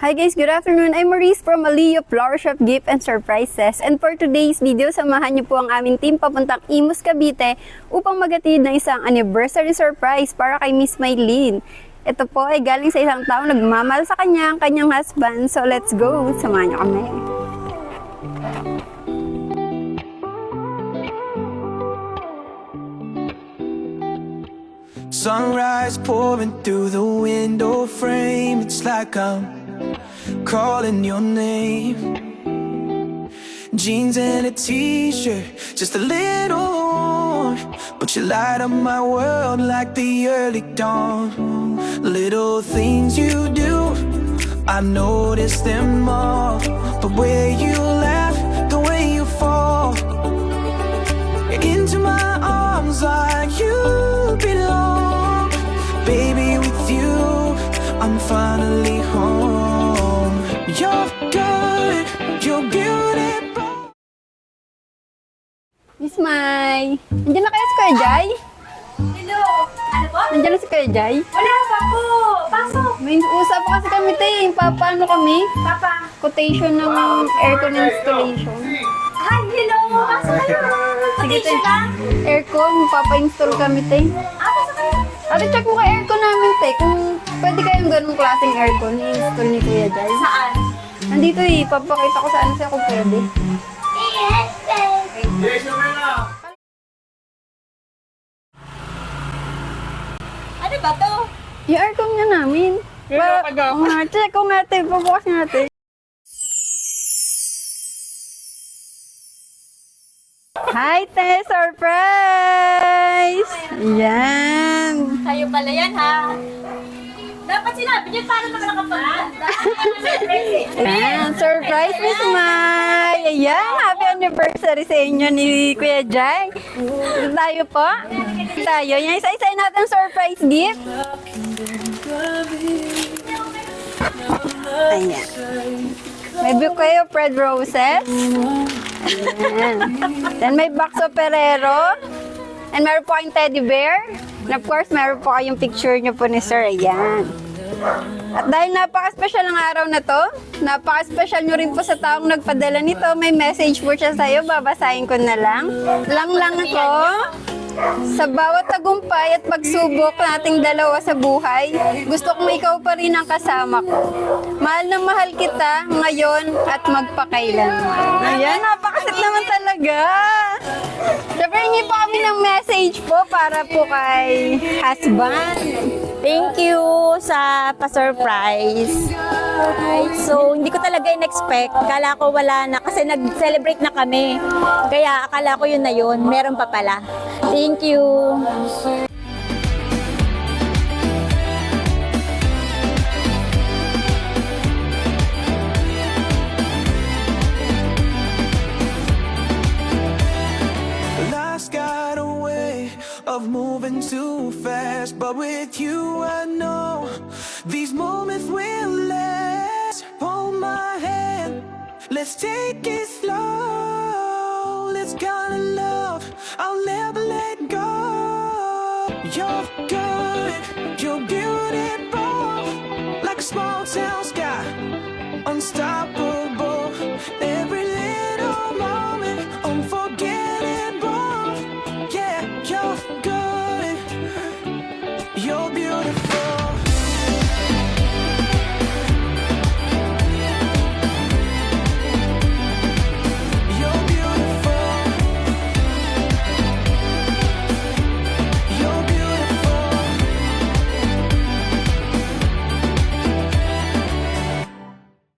Hi guys, good afternoon. I'm Maurice from Aliyah Flower Shop Gift and Surprises. And for today's video, samahan niyo po ang aming team papuntang Imus, Cavite upang maghatid ng isang anniversary surprise para kay Miss Maylene. Ito po ay galing sa isang taong nagmamahal sa kanya, ang kanyang husband. So let's go, samahan niyo kami. Sunrise pouring through the window frame. It's like I'm calling your name. Jeans and a t-shirt, just a little worn, but you light up my world like the early dawn. Little things you do, I've noticed them all. The way you laugh, the way you fall into my arms like you belong. Baby, with you, I'm finally home. You're good, you're beautiful. Miss May, nandiyan na kaya si Kuya Jai? Hello! Ano po? Nandiyan na si Kuya Jai? Wala pa po! Pasok! May usap kasi kami tayo. Papaano kami? Papa! Quotation ng aircon installation. Hi! Hello! Pasok kayo! Sige Quotation tayo. lang? Aircon, papa-install kami tayo. Pasok kayo! Ate, check mo ka aircon namin tayo. Kung pwede kayong ganung klaseng aircon, i-install ni Kuya Jai. Saan? Nandito eh, papakita ko saan siya kung pwede. Ano ba to? Yung aircon nga namin. Check ko nga tayo, pabukas nga tayo. Hi, te! Surprise! Yan! Kayo pala yan, ha? Dapat sinabi niyo paano naman nakapaganda. Ayan, surprise, Miss May! Ayan, happy anniversary sa inyo ni Kuya Jai. Tayo po. Tayo. Yan, isa-isa natin surprise gift. Ayan. May book kayo, Fred Roses. Ayan. Then may box of Ferrero. And meron po kayong teddy bear. And of course, meron po kayong picture nyo po ni Sir. Ayan. At dahil napaka-special ng araw na to, napaka-special nyo rin po sa taong nagpadala nito, may message po siya sa'yo, babasahin ko na lang. Lang ako, sa bawat tagumpay at pagsubok nating dalawa sa buhay, gusto kong ikaw pa rin ang kasama ko. Mahal na mahal kita ngayon at magpakailanman. Ayan, napakasit naman talaga. Siyempre, hindi pa kami ng message po para po kay husband. Thank you sa pa-surprise. So, hindi ko talaga in-expect. Kala ko wala na kasi nag-celebrate na kami. Kaya akala ko yun na yun. Meron pa pala. Thank you. Life's got a way of moving too fast, but with you I know these moments will last. Hold my hand, let's take it slow. Let's kind of love I'll never let go. You're good, you're beautiful, like a small town sky, unstoppable.